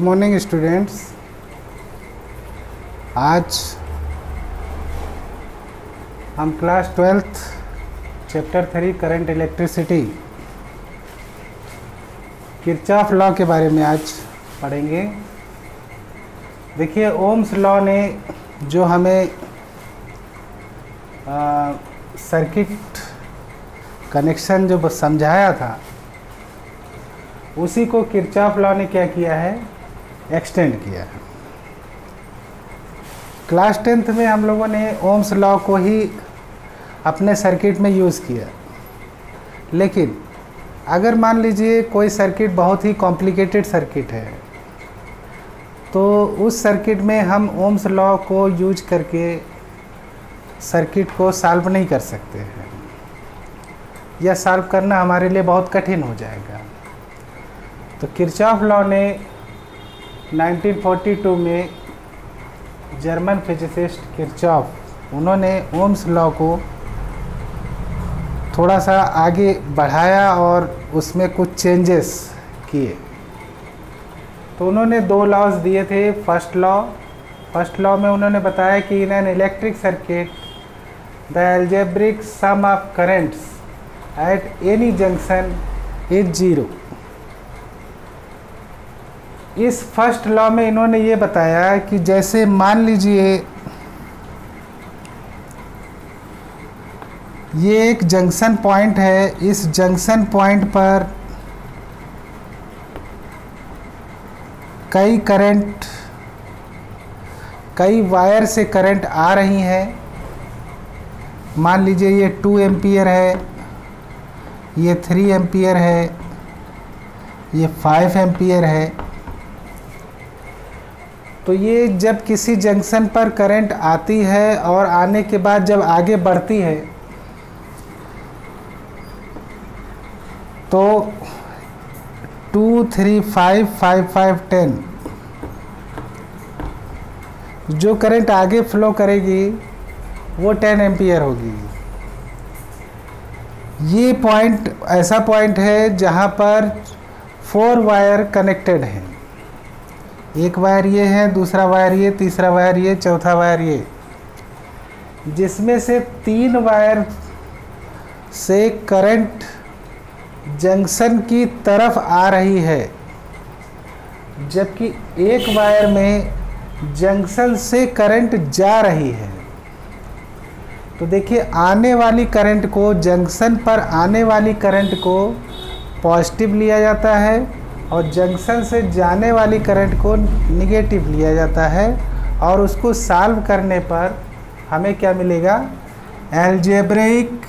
Morning students. आज हम class 12th chapter 3 current electricity Kirchhoff law के बारे में आज पढ़ेंगे। देखिए, ओम्स लॉ ने जो हमें सर्किट कनेक्शन जो समझाया था, उसी को किरचॉफ लॉ ने क्या किया है, एक्सटेंड किया है। क्लास 10th में हम लोगों ने ओम्स लॉ को ही अपने सर्किट में यूज़ किया, लेकिन अगर मान लीजिए कोई सर्किट बहुत ही कॉम्प्लिकेटेड सर्किट है, तो उस सर्किट में हम ओम्स लॉ को यूज करके सर्किट को सॉल्व नहीं कर सकते हैं, या सॉल्व करना हमारे लिए बहुत कठिन हो जाएगा। तो किरचॉफ लॉ ने 1942 में जर्मन फिजिसिस्ट किरचॉफ, उन्होंने ओम्स लॉ को थोड़ा सा आगे बढ़ाया और उसमें कुछ चेंजेस किए। तो उन्होंने दो लॉज दिए थे। फर्स्ट लॉ में उन्होंने बताया कि in an electric circuit the algebraic sum of currents at any junction is zero. इस फर्स्ट लॉ में इन्होंने ये बताया कि जैसे मान लीजिए ये एक जंक्शन पॉइंट है, इस जंक्शन पॉइंट पर कई वायर से करंट आ रही हैं। मान लीजिए ये 2 एम्पियर है, ये 3 एम्पियर है, ये 5 एम्पियर है। तो ये जब किसी जंक्शन पर करंट आती है और आने के बाद जब आगे बढ़ती है, तो 2, 3, 5, 5, 5, 10 जो करंट आगे फ्लो करेगी वो 10 एम्पियर होगी। ये पॉइंट ऐसा पॉइंट है जहाँ पर 4 वायर कनेक्टेड हैं। एक वायर ये है, दूसरा वायर ये, तीसरा वायर ये, चौथा वायर ये, जिसमें से 3 वायर से करंट जंक्शन की तरफ आ रही है, जबकि एक वायर में जंक्शन से करंट जा रही है। तो देखिए, आने वाली करंट को, जंक्शन पर आने वाली करंट को पॉजिटिव लिया जाता है और जंक्शन से जाने वाली करंट को निगेटिव लिया जाता है, और उसको सॉल्व करने पर हमें क्या मिलेगा, एल्जेब्रिक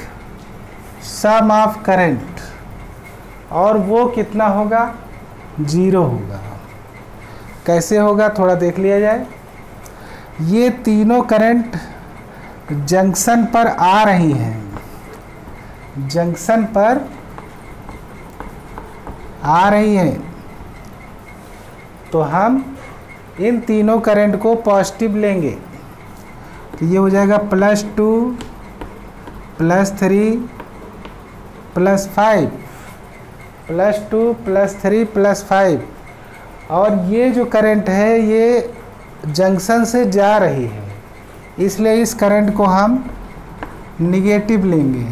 सम ऑफ करंट, और वो कितना होगा, 0 होगा। कैसे होगा थोड़ा देख लिया जाए। ये तीनों करंट जंक्शन पर आ रही हैं, जंक्शन पर आ रही हैं, तो हम इन तीनों करंट को पॉजिटिव लेंगे। तो ये हो जाएगा +2 +3 +5, +2 +3 +5, और ये जो करंट है ये जंक्शन से जा रही है, इसलिए इस करंट को हम निगेटिव लेंगे,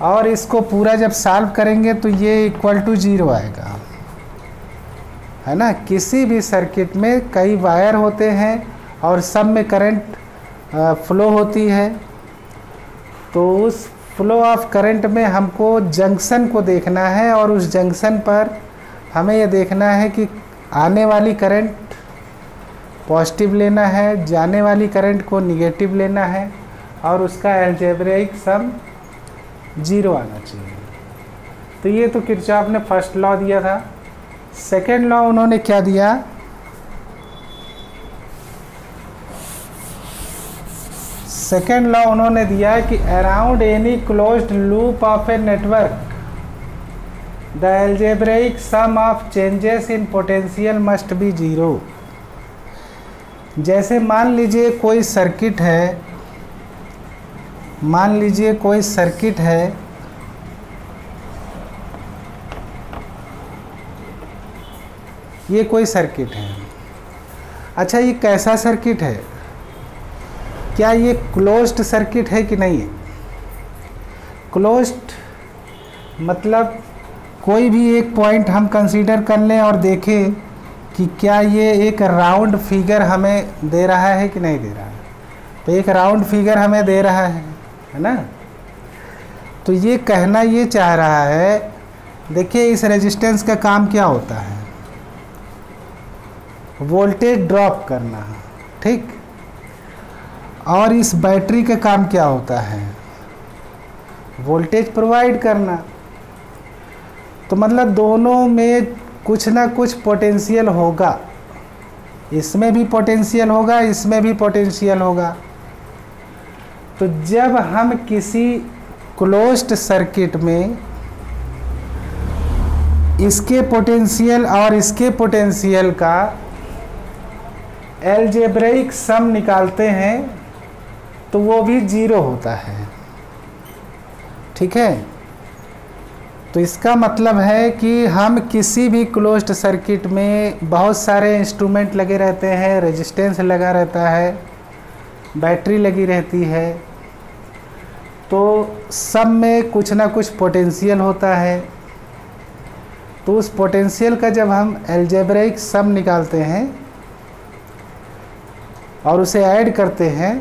और इसको पूरा जब सॉल्व करेंगे तो ये = 0 आएगा, है ना। किसी भी सर्किट में कई वायर होते हैं और सब में करंट फ्लो होती है, तो उस फ्लो ऑफ करंट में हमको जंक्शन को देखना है, और उस जंक्शन पर हमें यह देखना है कि आने वाली करंट पॉजिटिव लेना है, जाने वाली करंट को निगेटिव लेना है, और उसका एल्जेब्रिक सम 0 आना चाहिए। तो ये तो किरचॉफ ने फर्स्ट लॉ दिया था। सेकेंड लॉ उन्होंने क्या दिया, सेकेंड लॉ उन्होंने दिया कि around any closed loop of a network the algebraic sum of changes in potential must be 0। जैसे मान लीजिए कोई सर्किट है, मान लीजिए कोई सर्किट है, ये कोई सर्किट है। अच्छा, ये कैसा सर्किट है? क्या ये क्लोज्ड सर्किट है कि नहीं? क्लोज्ड मतलब कोई भी एक पॉइंट हम कंसीडर कर लें और देखें कि क्या ये एक राउंड फिगर हमें दे रहा है कि नहीं दे रहा है। तो एक राउंड फिगर हमें दे रहा है ना। तो ये कहना ये चाह रहा है, देखिए इस रेजिस्टेंस का काम क्या होता है, वोल्टेज ड्रॉप करना, ठीक। और इस बैटरी का काम क्या होता है, वोल्टेज प्रोवाइड करना। तो मतलब दोनों में कुछ ना कुछ पोटेंशियल होगा, इसमें भी पोटेंशियल होगा, इसमें भी पोटेंशियल होगा। तो जब हम किसी क्लोज्ड सर्किट में इसके पोटेंशियल और इसके पोटेंशियल का अलजेब्रिक सम निकालते हैं तो वो भी जीरो होता है, ठीक है। तो इसका मतलब है कि हम किसी भी क्लोज्ड सर्किट में बहुत सारे इंस्ट्रूमेंट लगे रहते हैं, रेजिस्टेंस लगा रहता है, बैटरी लगी रहती है, तो सब में कुछ ना कुछ पोटेंशियल होता है। तो उस पोटेंशियल का जब हम अलजेब्रिक सम निकालते हैं और उसे ऐड करते हैं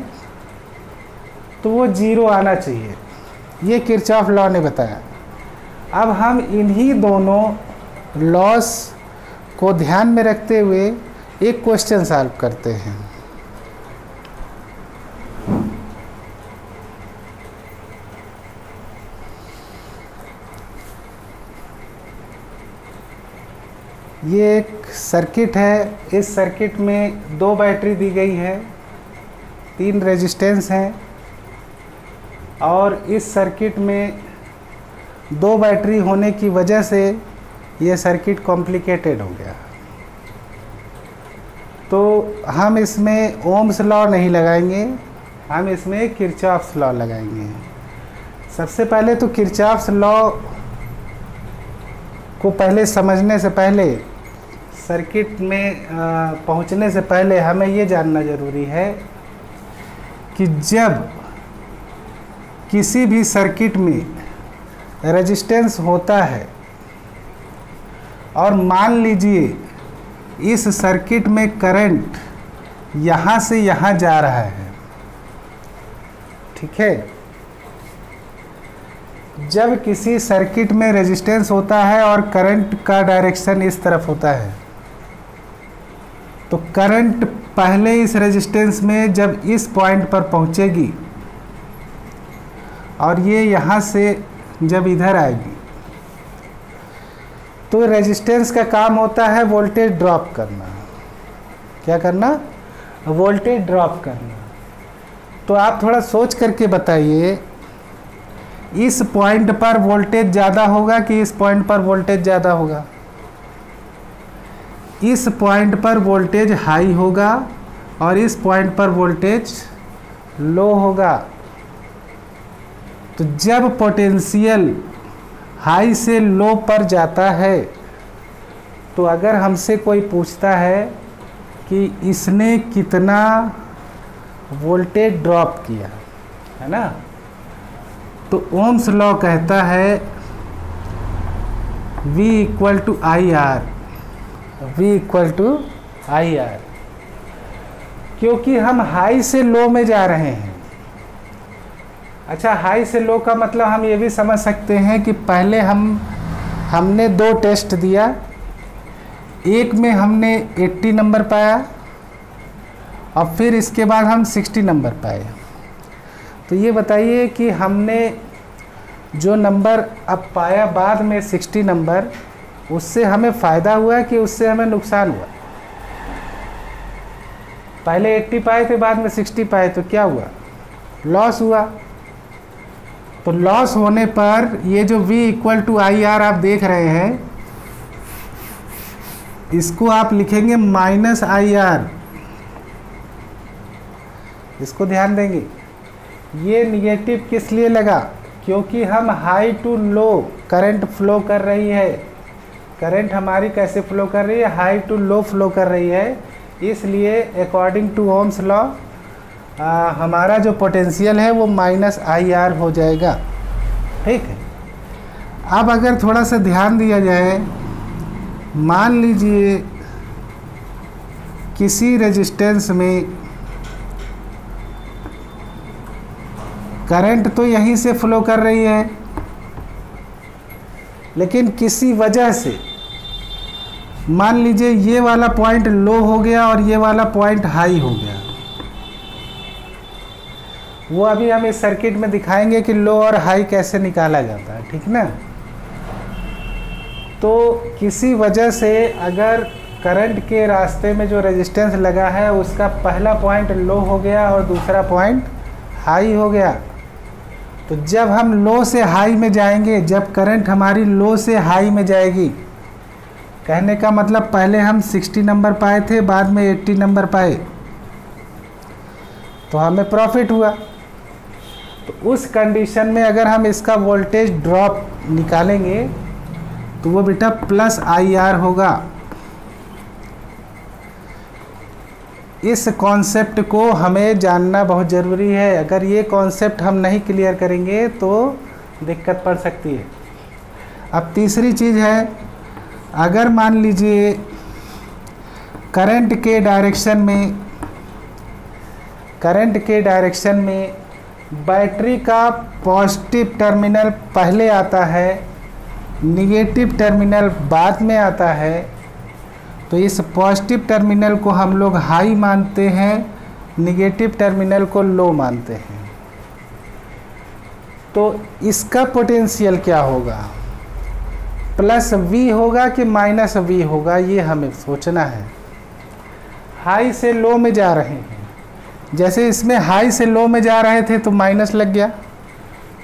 तो वो जीरो आना चाहिए, ये किरचॉफ लॉ ने बताया। अब हम इन्हीं दोनों लॉस को ध्यान में रखते हुए एक क्वेश्चन सॉल्व करते हैं। ये एक सर्किट है, इस सर्किट में 2 बैटरी दी गई है, 3 रेजिस्टेंस हैं और इस सर्किट में 2 बैटरी होने की वजह से ये सर्किट कॉम्प्लिकेटेड हो गया। तो हम इसमें ओम्स लॉ नहीं लगाएंगे, हम इसमें किरचॉफ्स लॉ लगाएंगे। सबसे पहले तो किरचॉफ्स लॉ को पहले समझने से पहले, सर्किट में पहुंचने से पहले हमें ये जानना ज़रूरी है कि जब किसी भी सर्किट में रेजिस्टेंस होता है और मान लीजिए इस सर्किट में करंट यहाँ से यहाँ जा रहा है, ठीक है। जब किसी सर्किट में रेजिस्टेंस होता है और करंट का डायरेक्शन इस तरफ होता है, तो करंट पहले इस रेजिस्टेंस में जब इस पॉइंट पर पहुंचेगी और ये यहाँ से जब इधर आएगी, तो रेजिस्टेंस का काम होता है वोल्टेज ड्रॉप करना। क्या करना? वोल्टेज ड्रॉप करना। तो आप थोड़ा सोच करके बताइए, इस पॉइंट पर वोल्टेज ज़्यादा होगा कि इस पॉइंट पर वोल्टेज ज़्यादा होगा? इस पॉइंट पर वोल्टेज हाई होगा और इस पॉइंट पर वोल्टेज लो होगा। तो जब पोटेंशियल हाई से लो पर जाता है, तो अगर हमसे कोई पूछता है कि इसने कितना वोल्टेज ड्रॉप किया, है ना, तो ओम्स लॉ कहता है V equal to I R, V equal to I R, क्योंकि हम हाई से लो में जा रहे हैं। अच्छा, हाई से लो का मतलब हम ये भी समझ सकते हैं कि पहले हमने 2 टेस्ट दिया, एक में हमने 80 नंबर पाया और फिर इसके बाद हम 60 नंबर पाए। तो ये बताइए कि हमने जो नंबर अब पाया बाद में 60 नंबर, उससे हमें फ़ायदा हुआ कि उससे हमें नुकसान हुआ? पहले 80 पाए थे, बाद में 60 पाए, तो क्या हुआ? लॉस हुआ। तो लॉस होने पर ये जो V equal to I R आप देख रहे हैं, इसको आप लिखेंगे माइनस आई आर। इसको ध्यान देंगे, ये निगेटिव किस लिए लगा? क्योंकि हम high to low current flow कर रही है करंट हमारी कैसे फ्लो कर रही है, हाई टू लो फ्लो कर रही है, इसलिए अकॉर्डिंग टू ओम्स लॉ हमारा जो पोटेंशियल है वो -IR हो जाएगा। ठीक है। अब अगर थोड़ा सा ध्यान दिया जाए, मान लीजिए किसी रेजिस्टेंस में करंट तो यहीं से फ्लो कर रही है, लेकिन किसी वजह से मान लीजिए ये वाला पॉइंट लो हो गया और ये वाला पॉइंट हाई हो गया। वो अभी हम इस सर्किट में दिखाएंगे कि लो और हाई कैसे निकाला जाता है, ठीक ना। तो किसी वजह से अगर करंट के रास्ते में जो रेजिस्टेंस लगा है उसका पहला पॉइंट लो हो गया और दूसरा पॉइंट हाई हो गया, तो जब हम लो से हाई में जाएंगे, जब करंट हमारी लो से हाई में जाएगी, कहने का मतलब पहले हम 60 नंबर पाए थे, बाद में 80 नंबर पाए, तो हमें प्रॉफिट हुआ। तो उस कंडीशन में अगर हम इसका वोल्टेज ड्रॉप निकालेंगे तो वो बेटा +IR होगा। इस कॉन्सेप्ट को हमें जानना बहुत ज़रूरी है। अगर ये कॉन्सेप्ट हम नहीं क्लियर करेंगे तो दिक्कत पड़ सकती है। अब तीसरी चीज़ है, अगर मान लीजिए करंट के डायरेक्शन में बैटरी का पॉजिटिव टर्मिनल पहले आता है, निगेटिव टर्मिनल बाद में आता है, तो इस पॉजिटिव टर्मिनल को हम लोग हाई मानते हैं, निगेटिव टर्मिनल को लो मानते हैं। तो इसका पोटेंशियल क्या होगा, +V होगा कि -V होगा, ये हमें सोचना है। हाई से लो में जा रहे हैं, जैसे इसमें हाई से लो में जा रहे थे तो माइनस लग गया,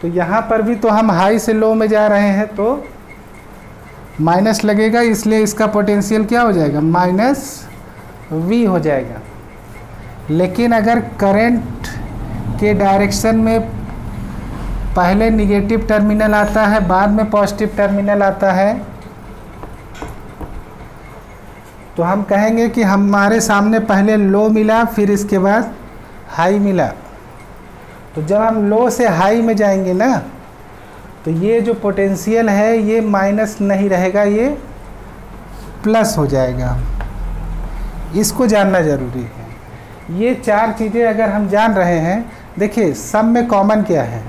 तो यहाँ पर भी तो हम हाई से लो में जा रहे हैं तो माइनस लगेगा, इसलिए इसका पोटेंशियल क्या हो जाएगा, -V हो जाएगा। लेकिन अगर करंट के डायरेक्शन में पहले निगेटिव टर्मिनल आता है, बाद में पॉजिटिव टर्मिनल आता है, तो हम कहेंगे कि हमारे सामने पहले लो मिला, फिर इसके बाद हाई मिला। तो जब हम लो से हाई में जाएंगे ना, तो ये जो पोटेंशियल है ये माइनस नहीं रहेगा, ये प्लस हो जाएगा। इसको जानना ज़रूरी है। ये चार चीज़ें अगर हम जान रहे हैं, देखिए सब में कॉमन क्या है,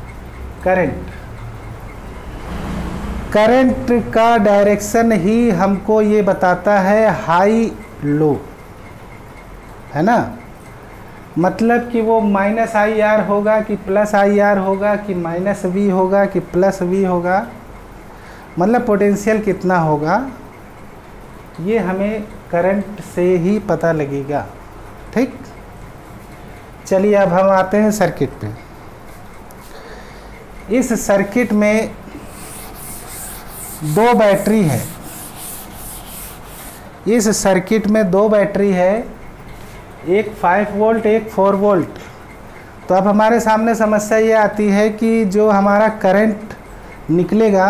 करंट का डायरेक्शन ही हमको ये बताता है हाई लो, है ना। मतलब कि वो -IR होगा कि +IR होगा कि -V होगा कि +V होगा, मतलब पोटेंशियल कितना होगा ये हमें करंट से ही पता लगेगा। ठीक, चलिए अब हम आते हैं सर्किट पे। इस सर्किट में दो बैटरी है, इस सर्किट में दो बैटरी है, एक 5 वोल्ट एक 4 वोल्ट। तो अब हमारे सामने समस्या ये आती है कि जो हमारा करंट निकलेगा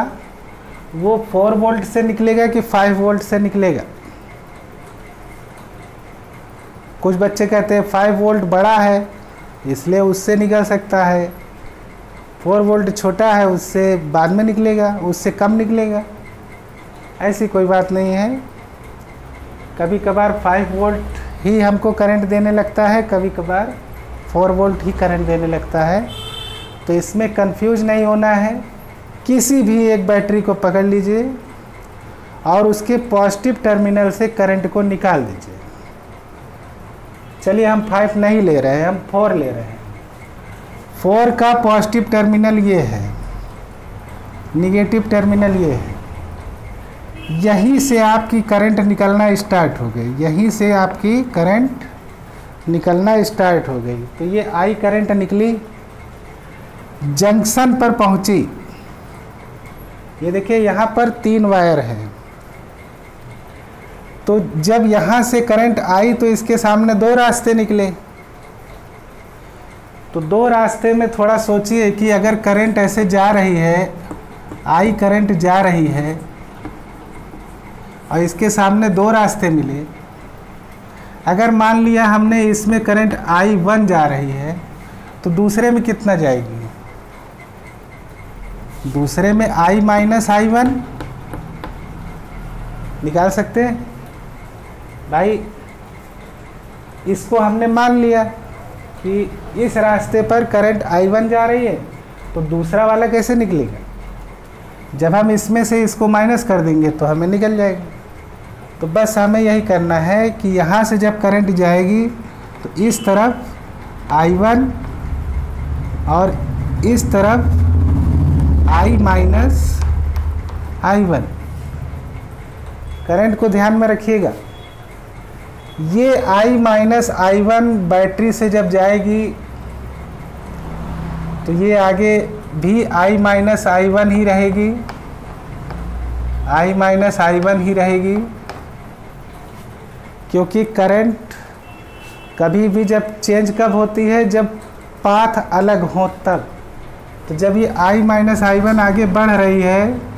वो 4 वोल्ट से निकलेगा कि 5 वोल्ट से निकलेगा। कुछ बच्चे कहते हैं 5 वोल्ट बड़ा है इसलिए उससे निकल सकता है, 4 वोल्ट छोटा है उससे बाद में निकलेगा, उससे कम निकलेगा। ऐसी कोई बात नहीं है। कभी कभार 5 वोल्ट ही हमको करंट देने लगता है, कभी कभार 4 वोल्ट ही करंट देने लगता है। तो इसमें कंफ्यूज नहीं होना है। किसी भी एक बैटरी को पकड़ लीजिए और उसके पॉजिटिव टर्मिनल से करंट को निकाल दीजिए। चलिए हम 5 नहीं ले रहे हैं, हम 4 ले रहे हैं। 4 का पॉजिटिव टर्मिनल ये है, निगेटिव टर्मिनल ये है। यहीं से आपकी करंट निकलना स्टार्ट हो गई, यहीं से आपकी करंट निकलना स्टार्ट हो गई। तो ये आई करंट निकली, जंक्शन पर पहुंची। ये देखिए यहाँ पर 3 वायर है, तो जब यहाँ से करंट आई तो इसके सामने 2 रास्ते निकले। तो 2 रास्ते में थोड़ा सोचिए कि अगर करंट ऐसे जा रही है, आई करंट जा रही है, और इसके सामने दो रास्ते मिले। अगर मान लिया हमने इसमें करंट I1 जा रही है तो दूसरे में कितना जाएगी? दूसरे में I माइनस I1 निकाल सकते हैं भाई। इसको हमने मान लिया कि इस रास्ते पर करंट I1 जा रही है, तो दूसरा वाला कैसे निकलेगा? जब हम इसमें से इसको माइनस कर देंगे तो हमें निकल जाएगा। तो बस हमें यही करना है कि यहाँ से जब करंट जाएगी तो इस तरफ I1 और इस तरफ I माइनस I1। करंट को ध्यान में रखिएगा। ये I माइनस I1 बैटरी से जब जाएगी तो ये आगे भी I माइनस I1 ही रहेगी, I माइनस I1 ही रहेगी, क्योंकि करंट कभी भी जब चेंज कब होती है? जब पाथ अलग हो तब। तो जब ये I माइनस I1 आगे बढ़ रही है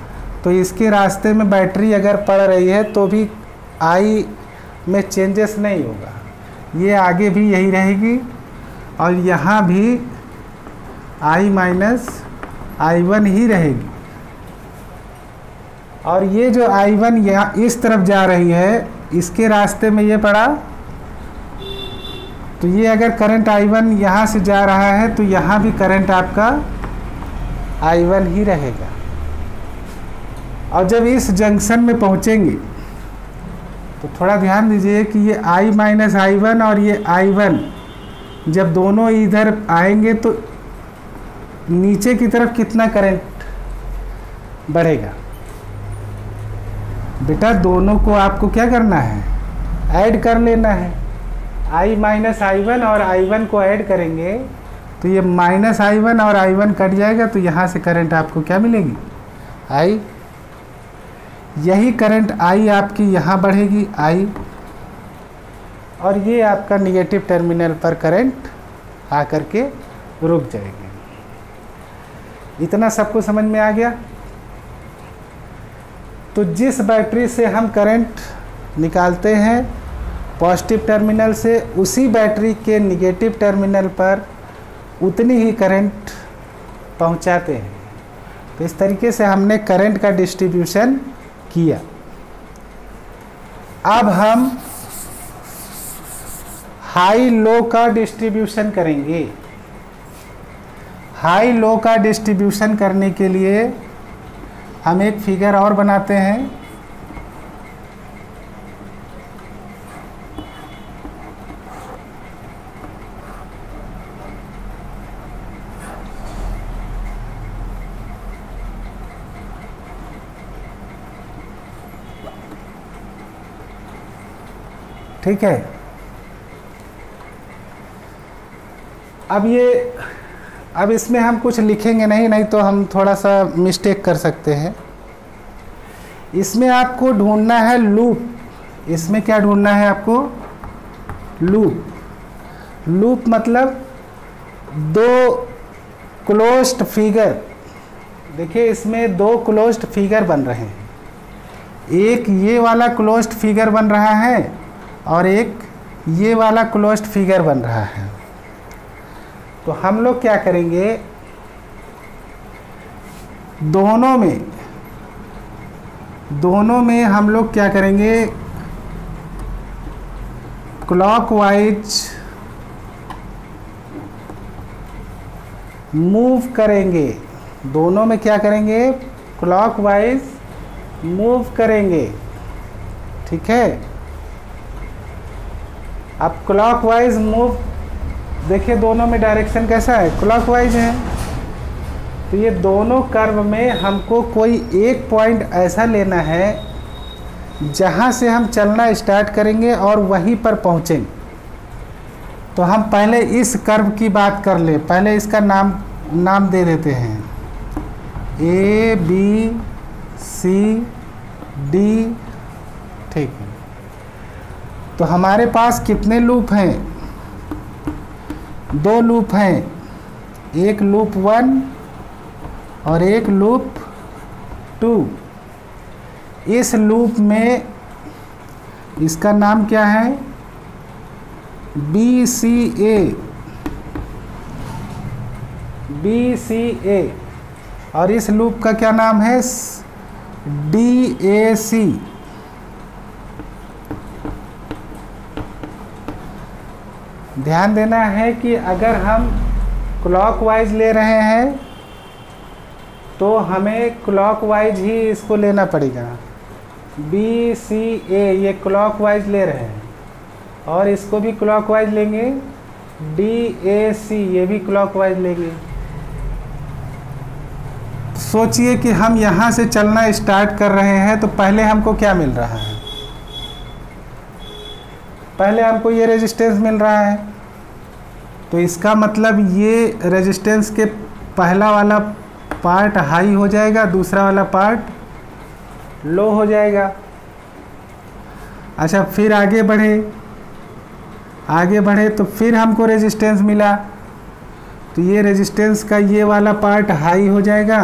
तो इसके रास्ते में बैटरी अगर पड़ रही है तो भी I में चेंजेस नहीं होगा, ये आगे भी यही रहेगी और यहाँ भी I माइनस I1 ही रहेगी। और ये जो I1 यहाँ इस तरफ जा रही है, इसके रास्ते में ये पड़ा, तो ये अगर करंट I1 यहाँ से जा रहा है तो यहाँ भी करंट आपका I1 ही रहेगा। और जब इस जंक्शन में पहुँचेंगे तो थोड़ा ध्यान दीजिए कि ये I माइनस I1 और ये I1 जब दोनों इधर आएंगे तो नीचे की तरफ कितना करंट बढ़ेगा? बेटा दोनों को आपको क्या करना है? ऐड कर लेना है। I माइनस I1 और I1 को ऐड करेंगे तो ये माइनस I1 और I1 कट जाएगा, तो यहाँ से करंट आपको क्या मिलेगी? I। यही करंट I आपकी यहाँ बढ़ेगी I, और ये आपका निगेटिव टर्मिनल पर करंट आकर के रुक जाएगी। इतना सबको समझ में आ गया? तो जिस बैटरी से हम करंट निकालते हैं पॉजिटिव टर्मिनल से, उसी बैटरी के निगेटिव टर्मिनल पर उतनी ही करंट पहुंचाते हैं। तो इस तरीके से हमने करंट का डिस्ट्रीब्यूशन किया। अब हम हाई लो का डिस्ट्रीब्यूशन करेंगे। हाई लो का डिस्ट्रीब्यूशन करने के लिए हम एक फिगर और बनाते हैं। ठीक है, अब इसमें हम कुछ लिखेंगे नहीं तो हम थोड़ा सा मिस्टेक कर सकते हैं। इसमें आपको ढूंढना है लूप। इसमें क्या ढूंढना है आपको? लूप। लूप मतलब दो क्लोज्ड फिगर। देखिए इसमें दो क्लोज्ड फिगर बन रहे हैं। एक ये वाला क्लोज्ड फिगर बन रहा है और एक ये वाला क्लोज्ड फिगर बन रहा है। तो हम लोग क्या करेंगे, दोनों में हम लोग क्या करेंगे, क्लॉकवाइज मूव करेंगे। दोनों में क्या करेंगे? क्लॉकवाइज मूव करेंगे। ठीक है, अब क्लॉकवाइज मूव देखिए, दोनों में डायरेक्शन कैसा है? क्लॉकवाइज है। तो ये दोनों कर्व में हमको कोई एक पॉइंट ऐसा लेना है जहाँ से हम चलना स्टार्ट करेंगे और वहीं पर पहुँचेंगे। तो हम पहले इस कर्व की बात कर ले। पहले इसका नाम दे देते हैं A B C D। ठीक है, तो हमारे पास कितने लूप हैं? दो लूप हैं, एक लूप 1 और एक लूप 2। इस लूप में इसका नाम क्या है? BCA। BCA। और इस लूप का क्या नाम है? DAC। ध्यान देना है कि अगर हम क्लॉकवाइज ले रहे हैं तो हमें क्लॉकवाइज ही इसको लेना पड़ेगा। BCA ये क्लॉकवाइज ले रहे हैं और इसको भी क्लॉकवाइज लेंगे। DAC ये भी क्लॉकवाइज लेंगे। सोचिए कि हम यहाँ से चलना स्टार्ट कर रहे हैं तो पहले हमको क्या मिल रहा है? पहले हमको ये रेजिस्टेंस मिल रहा है, तो इसका मतलब ये रेजिस्टेंस के पहला वाला पार्ट हाई हो जाएगा, दूसरा वाला पार्ट लो हो जाएगा। अच्छा, फिर आगे बढ़े तो फिर हमको रेजिस्टेंस मिला, तो ये रेजिस्टेंस का ये वाला पार्ट हाई हो जाएगा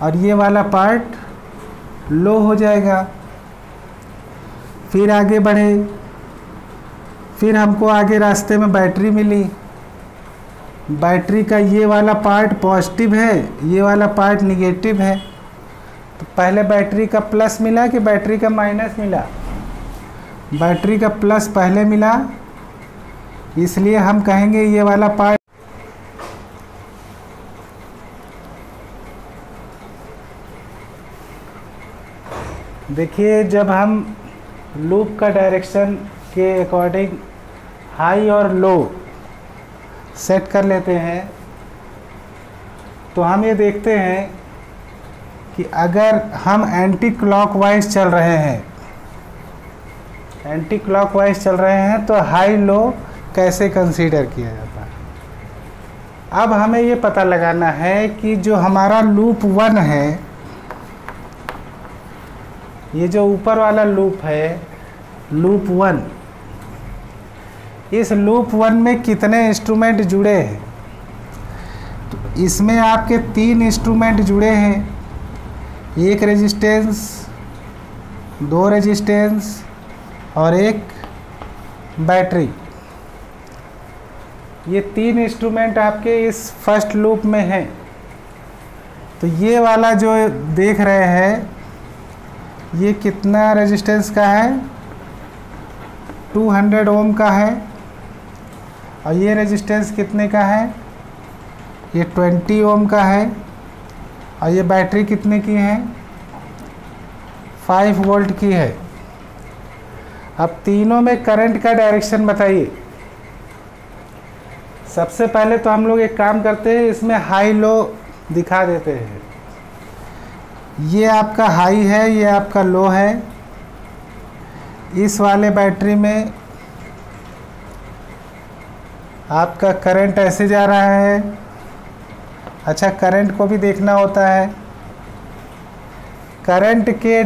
और ये वाला पार्ट लो हो जाएगा। फिर आगे बढ़े, फिर हमको आगे रास्ते में बैटरी मिली। बैटरी का ये वाला पार्ट पॉजिटिव है, ये वाला पार्ट निगेटिव है। तो पहले बैटरी का प्लस मिला कि बैटरी का माइनस मिला? बैटरी का प्लस पहले मिला, इसलिए हम कहेंगे ये वाला पार्ट। देखिए, जब हम लूप का डायरेक्शन के अकॉर्डिंग हाई और लो सेट कर लेते हैं तो हम ये देखते हैं कि अगर हम एंटी क्लॉकवाइज चल रहे हैं तो हाई लो कैसे कंसीडर किया जाता है। अब हमें ये पता लगाना है कि जो हमारा लूप 1 है, ये जो ऊपर वाला लूप है, लूप 1, इस लूप 1 में कितने इंस्ट्रूमेंट जुड़े हैं? तो इसमें आपके 3 इंस्ट्रूमेंट जुड़े हैं, एक रेजिस्टेंस, 2 रेजिस्टेंस और एक बैटरी। ये 3 इंस्ट्रूमेंट आपके इस फर्स्ट लूप में हैं। तो ये वाला जो देख रहे हैं, ये कितना रेजिस्टेंस का है? 200 ओम का है। और ये रेजिस्टेंस कितने का है? ये 20 ओम का है। और ये बैटरी कितने की है? 5 वोल्ट की है। अब तीनों में करंट का डायरेक्शन बताइए। सबसे पहले तो हम लोग एक काम करते हैं, इसमें हाई लो दिखा देते हैं। ये आपका हाई है, ये आपका लो है। इस वाले बैटरी में आपका करंट ऐसे जा रहा है। अच्छा, करंट को भी देखना होता है। करंट के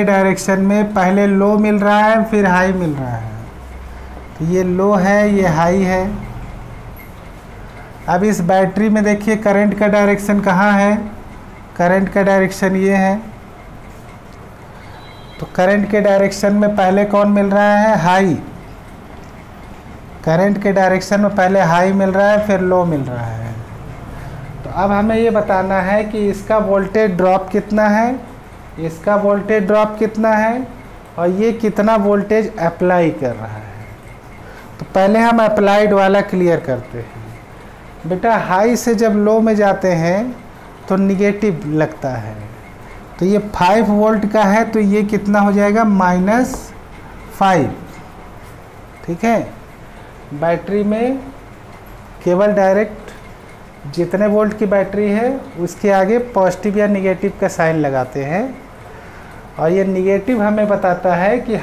डायरेक्शन में पहले लो मिल रहा है, फिर हाई मिल रहा है। तो ये लो है, ये हाई है। अब इस बैटरी में देखिए करंट का डायरेक्शन कहाँ है? करंट का डायरेक्शन ये है। तो करंट के डायरेक्शन में पहले कौन मिल रहा है? हाई। करंट के डायरेक्शन में पहले हाई मिल रहा है, फिर लो मिल रहा है। तो अब हमें ये बताना है कि इसका वोल्टेज ड्रॉप कितना है, इसका वोल्टेज ड्रॉप कितना है और ये कितना वोल्टेज अप्लाई कर रहा है। तो पहले हम अप्लाइड वाला क्लियर करते हैं। बेटा, हाई से जब लो में जाते हैं तो निगेटिव लगता है। तो ये 5 वोल्ट का है, तो ये कितना हो जाएगा? -5। ठीक है। बैटरी में केवल डायरेक्ट जितने वोल्ट की बैटरी है उसके आगे पॉजिटिव या निगेटिव का साइन लगाते हैं। और ये निगेटिव हमें बताता है कि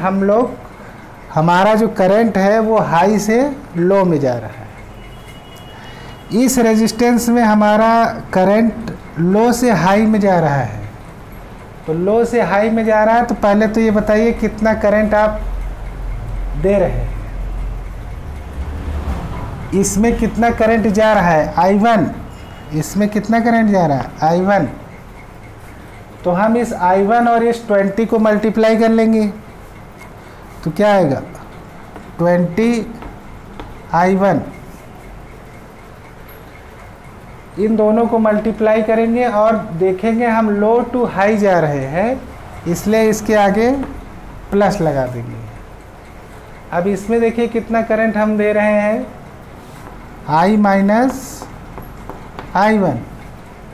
हमारा जो करंट है वो हाई से लो में जा रहा है। इस रेजिस्टेंस में हमारा करंट लो से हाई में जा रहा है। तो लो से हाई में जा रहा है, तो पहले तो ये बताइए कितना करंट आप दे रहे हैं। इसमें कितना करंट जा रहा है? I1। इसमें कितना करंट जा रहा है? I1। तो हम इस I1 और इस 20 को मल्टीप्लाई कर लेंगे, तो क्या आएगा 20I1, इन दोनों को मल्टीप्लाई करेंगे और देखेंगे हम लो टू हाई जा रहे हैं, इसलिए इसके आगे प्लस लगा देंगे। अब इसमें देखिए कितना करंट हम दे रहे हैं, I माइनस I1,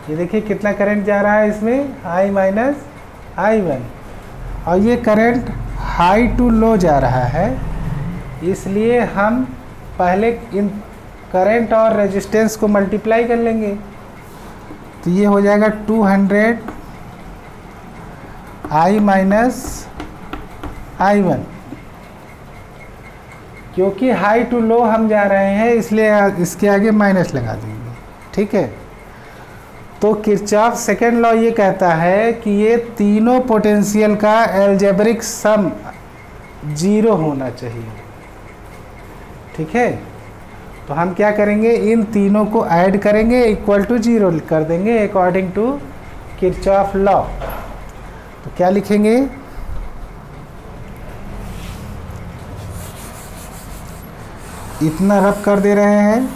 ये देखिए कितना करंट जा रहा है इसमें, I माइनस I1, और ये करंट हाई टू लो जा रहा है, इसलिए हम पहले इन करंट और रेजिस्टेंस को मल्टीप्लाई कर लेंगे, तो ये हो जाएगा 200 I माइनस I1। क्योंकि हाई टू लो हम जा रहे हैं इसलिए इसके आगे माइनस लगा देंगे, ठीक है। तो किरचॉफ सेकेंड लॉ ये कहता है कि ये तीनों पोटेंशियल का एल्जेब्रिक सम 0 होना चाहिए, ठीक है। तो हम क्या करेंगे, इन तीनों को ऐड करेंगे, इक्वल टू 0 कर देंगे अकॉर्डिंग टू किरचॉफ लॉ। तो क्या लिखेंगे, इतना रब कर दे रहे हैं।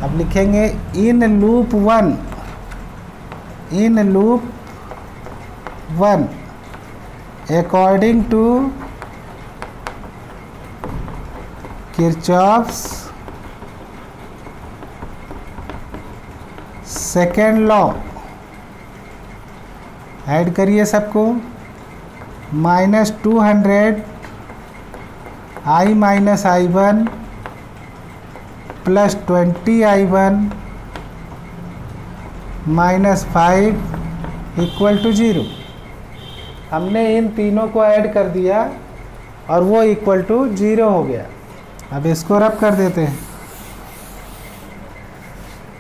अब लिखेंगे in loop 1 according to Kirchhoff's second law, add करिए सबको, minus 200 I minus I1 plus 20I1 minus 5 equal to 0। हमने इन तीनों को ऐड कर दिया और वो इक्वल टू 0 हो गया। अब इसको रब कर देते हैं,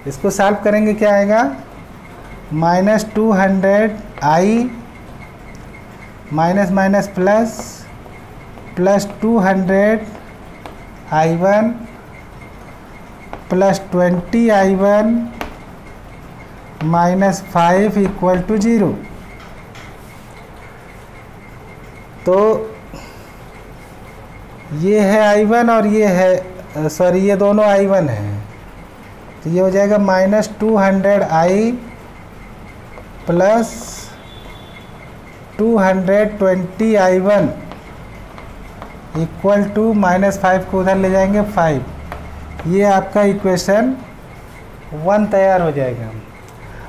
इसको सॉल्व करेंगे, क्या आएगा, minus 200 I minus minus plus plus 200 I1 plus 20I1 minus 5 equal to 0। तो ये है I1 और ये है, सॉरी ये दोनों I1 है, तो ये हो जाएगा minus 200 I plus 220 I1 equal to minus 5 को उधर ले जाएंगे 5। ये आपका इक्वेशन 1 तैयार हो जाएगा।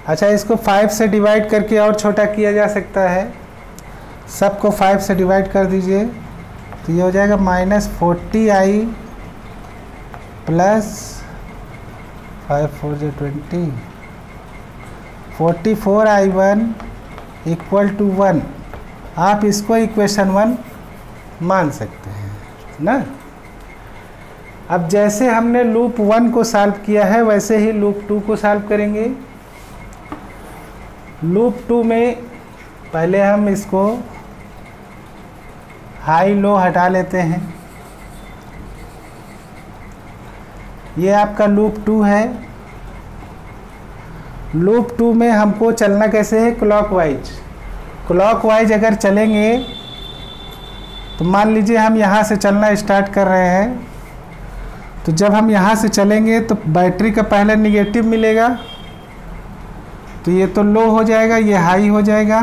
अच्छा, इसको 5 से डिवाइड करके और छोटा किया जा सकता है, सबको 5 से डिवाइड कर दीजिए, तो ये हो जाएगा माइनस 40I प्लस 5 4 जो 20 44I1 इक्वल टू 1। आप इसको इक्वेशन 1 मान सकते हैं ना। अब जैसे हमने लूप 1 को सॉल्व किया है वैसे ही लूप 2 को सॉल्व करेंगे। लूप 2 में पहले हम इसको हाई लो हटा लेते हैं। ये आपका लूप 2 है। लूप 2 में हमको चलना कैसे है, क्लॉकवाइज। क्लॉकवाइज अगर चलेंगे तो मान लीजिए हम यहाँ से चलना स्टार्ट कर रहे हैं, तो जब हम यहाँ से चलेंगे तो बैटरी का पहले निगेटिव मिलेगा, तो ये तो लो हो जाएगा, ये हाई हो जाएगा।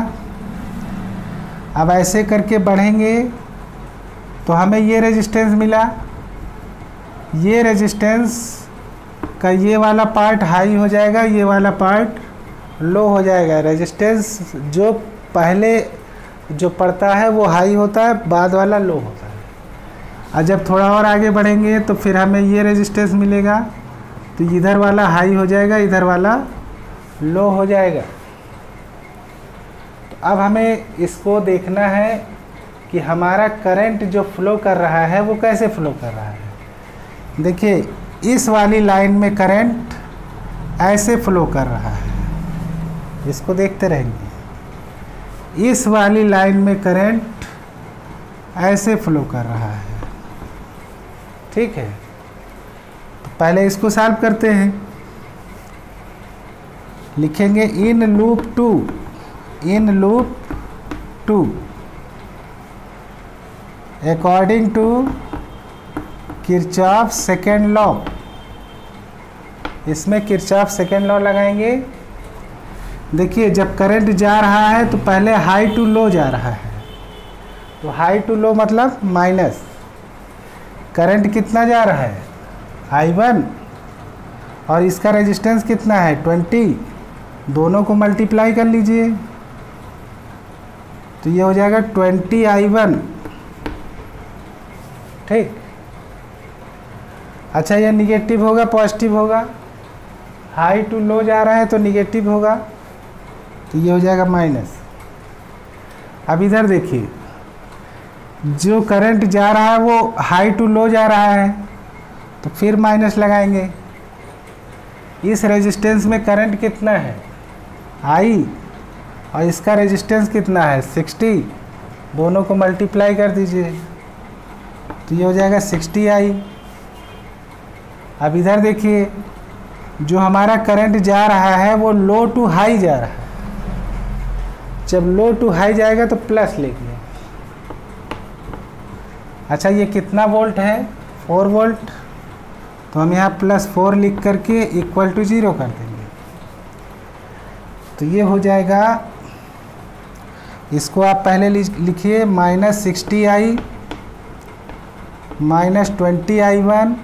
अब ऐसे करके बढ़ेंगे तो हमें ये रेजिस्टेंस मिला, ये रेजिस्टेंस का ये वाला पार्ट हाई हो जाएगा, ये वाला पार्ट लो हो जाएगा। रेजिस्टेंस जो पहले जो पड़ता है वो हाई होता है, बाद वाला लो होता है। और जब थोड़ा और आगे बढ़ेंगे तो फिर हमें ये रेजिस्टेंस मिलेगा, तो इधर वाला हाई हो जाएगा, इधर वाला लो हो जाएगा। तो अब हमें इसको देखना है कि हमारा करंट जो फ्लो कर रहा है वो कैसे फ्लो कर रहा है। देखिए, इस वाली लाइन में करंट ऐसे फ्लो कर रहा है, इसको देखते रहेंगे। इस वाली लाइन में करंट ऐसे फ्लो कर रहा है, ठीक है। तो पहले इसको सॉल्व करते हैं। लिखेंगे in loop two according to Kirchhoff second law. इसमें किरचॉफ सेकेंड लॉ लगाएंगे। देखिए जब करंट जा रहा है तो पहले हाई टू लो जा रहा है, तो हाई टू लो मतलब माइनस। करंट कितना जा रहा है I1 और इसका रेजिस्टेंस कितना है 20, दोनों को मल्टीप्लाई कर लीजिए तो ये हो जाएगा 20I1। ठीक। अच्छा ये निगेटिव होगा पॉजिटिव होगा? हाई टू लो जा रहा है तो निगेटिव होगा, तो ये हो जाएगा माइनस। अब इधर देखिए जो करंट जा रहा है वो हाई टू लो जा रहा है तो फिर माइनस लगाएंगे। इस रेजिस्टेंस में करंट कितना है I और इसका रेजिस्टेंस कितना है 60, दोनों को मल्टीप्लाई कर दीजिए तो ये हो जाएगा 60I। अब इधर देखिए जो हमारा करंट जा रहा है वो लो टू हाई जा रहा है। जब लो टू हाई जाएगा तो प्लस लेंगे। अच्छा ये कितना वोल्ट है 4 वोल्ट, तो हम यहाँ +4 लिख करके इक्वल टू 0 कर देंगे तो ये हो जाएगा। इसको आप पहले लिखिए -60I -20I1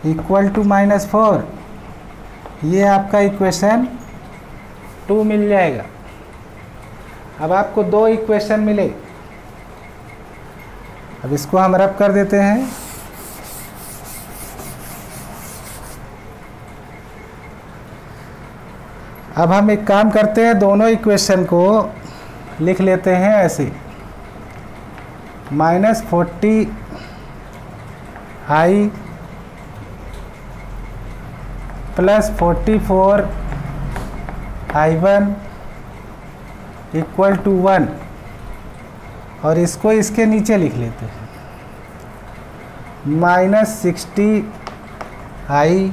इक्वल टू -4। ये आपका इक्वेशन 2 मिल जाएगा। अब आपको 2 इक्वेशन मिले। अब इसको हम रब कर देते हैं। अब हम एक काम करते हैं, दोनों इक्वेशन को लिख लेते हैं ऐसे -40I +44I1 इक्वल टू 1 और इसको इसके नीचे लिख लेते हैं -60I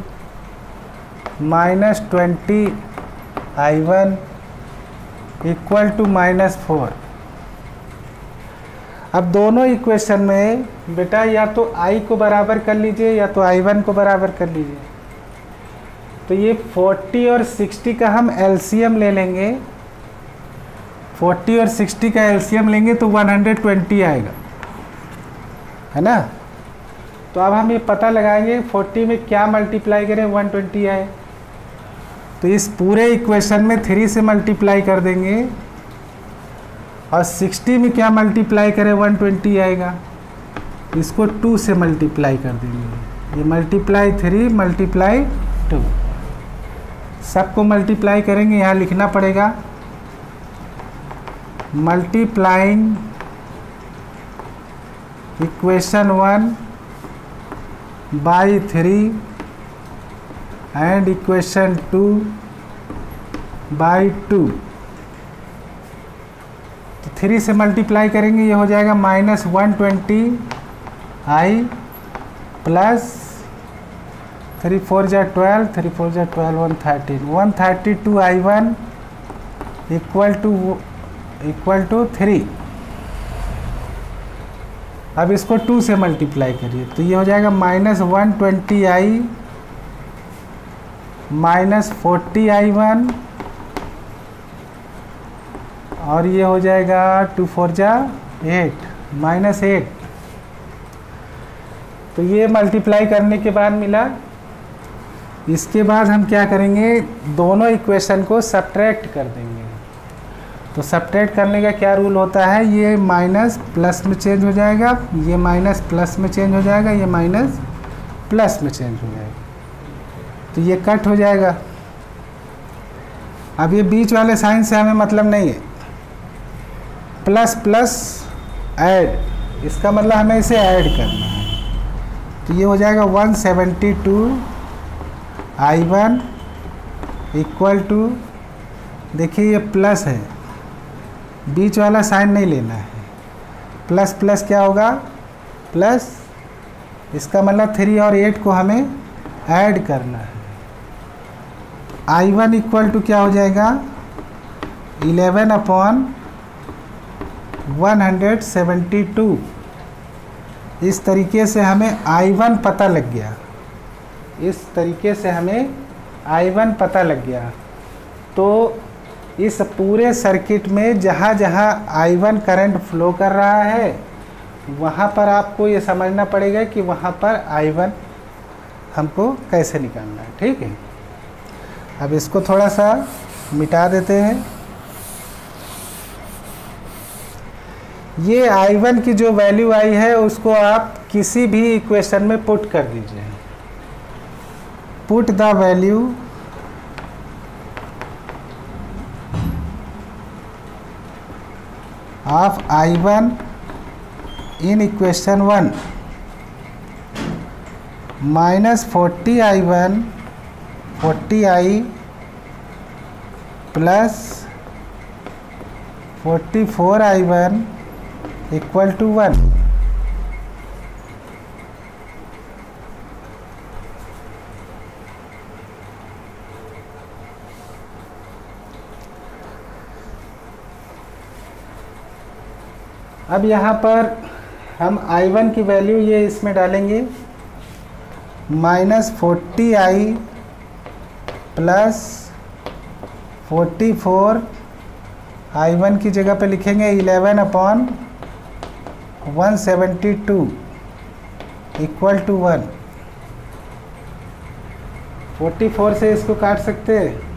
-20I1 इक्वल टू -4। अब दोनों इक्वेशन में बेटा या तो I को बराबर कर लीजिए या तो I1 को बराबर कर लीजिए। तो ये 40 और 60 का हम LCM ले लेंगे। 40 और 60 का LCM लेंगे तो 120 आएगा, है ना। तो अब हम ये पता लगाएंगे 40 में क्या मल्टीप्लाई करें 120 आए, तो इस पूरे इक्वेशन में 3 से मल्टीप्लाई कर देंगे और 60 में क्या मल्टीप्लाई करें 120 आएगा, इसको 2 से मल्टीप्लाई कर देंगे। ये मल्टीप्लाई 3 मल्टीप्लाई 2 सबको मल्टीप्लाई करेंगे। यहाँ लिखना पड़ेगा multiplying equation 1 by 3 and equation 2 by 2। तो 3 से मल्टीप्लाई करेंगे, ये हो जाएगा -120I प्लस 3 4 जा 12, 3 4 जा 12, 132I1 इक्वल टू 3। अब इसको 2 से मल्टीप्लाई करिए तो ये हो जाएगा -120I -40I1 और ये हो जाएगा 2 4 जा 8 -8। तो ये मल्टीप्लाई करने के बाद मिला। इसके बाद हम क्या करेंगे, दोनों इक्वेशन को सब्ट्रैक्ट कर देंगे। तो सब्ट्रैक्ट करने का क्या रूल होता है, ये माइनस प्लस में चेंज हो जाएगा, ये माइनस प्लस में चेंज हो जाएगा, ये माइनस प्लस में चेंज हो जाएगा, तो ये कट हो जाएगा। अब ये बीच वाले साइन से हमें मतलब नहीं है, प्लस प्लस ऐड, इसका मतलब हमें इसे ऐड करना है। तो ये हो जाएगा 172I1 इक्वल टू, देखिए ये प्लस है, बीच वाला साइन नहीं लेना है, प्लस प्लस क्या होगा प्लस, इसका मतलब 3 और 8 को हमें ऐड करना है। I1 इक्वल टू क्या हो जाएगा 11/172। इस तरीके से हमें I1 पता लग गया। इस तरीके से हमें I1 पता लग गया। तो इस पूरे सर्किट में जहाँ जहाँ I1 करंट फ्लो कर रहा है वहाँ पर आपको ये समझना पड़ेगा कि वहाँ पर I1 हमको कैसे निकालना है। ठीक है, अब इसको थोड़ा सा मिटा देते हैं। ये I1 की जो वैल्यू आई है उसको आप किसी भी इक्वेशन में पुट कर दीजिए। Put the value of I1 in equation 1 -40I1 40I plus 44I1 equal to 1। अब यहाँ पर हम I1 की वैल्यू ये इसमें डालेंगे -40I प्लस 44I1 की जगह पे लिखेंगे 11/172 इक्वल टू 1। 44 से इसको काट सकते हैं?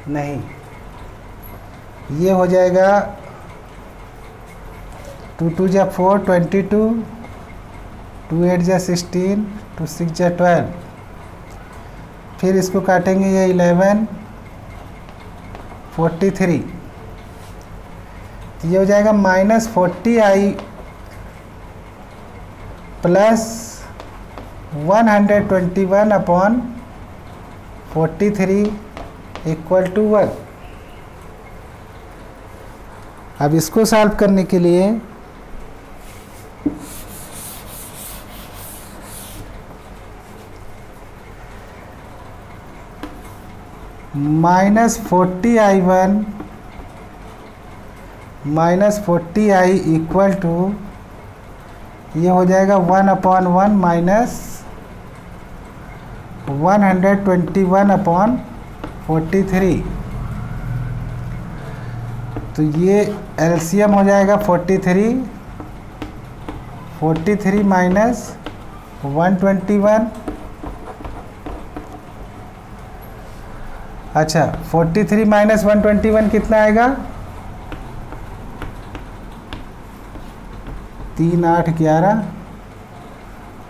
नहीं, ये हो जाएगा 2 2 जा 4 22, 2 8 जा 16, 2 6 जा 12। फिर इसको काटेंगे ये 11 43। ये हो जाएगा -40I प्लस 121/43 इक्वल टू 1। अब इसको सॉल्व करने के लिए -40I1 -40I इक्वल टू ये हो जाएगा 1/1 माइनस 121/43। तो ये एलसीएम हो जाएगा 43 माइनस 121। अच्छा, 43 माइनस 121 कितना आएगा? 3 8 11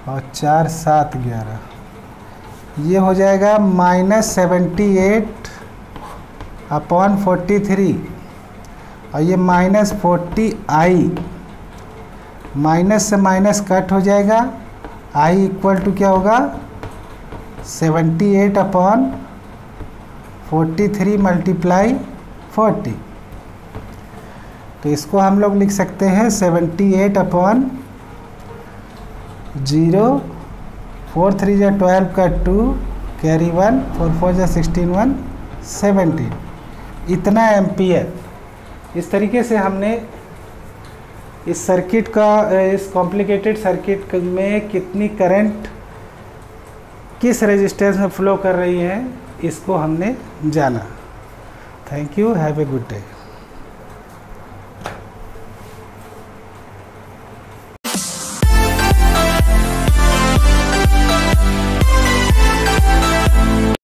और 4 7 11। ये हो जाएगा -78/43 और ये -40I, माइनस से माइनस कट हो जाएगा। I इक्वल टू क्या होगा 78/43 मल्टीप्लाई 40। तो इसको हम लोग लिख सकते हैं 78/0 4 3 जा 12 का 2 कैरी 1 4 4 जा 16 1 17। इतना एम्पियर। इस तरीके से हमने इस सर्किट का, इस कॉम्प्लिकेटेड सर्किट में कितनी करंट किस रेजिस्टेंस में फ्लो कर रही है इसको हमने जाना। Thank you, have a good day.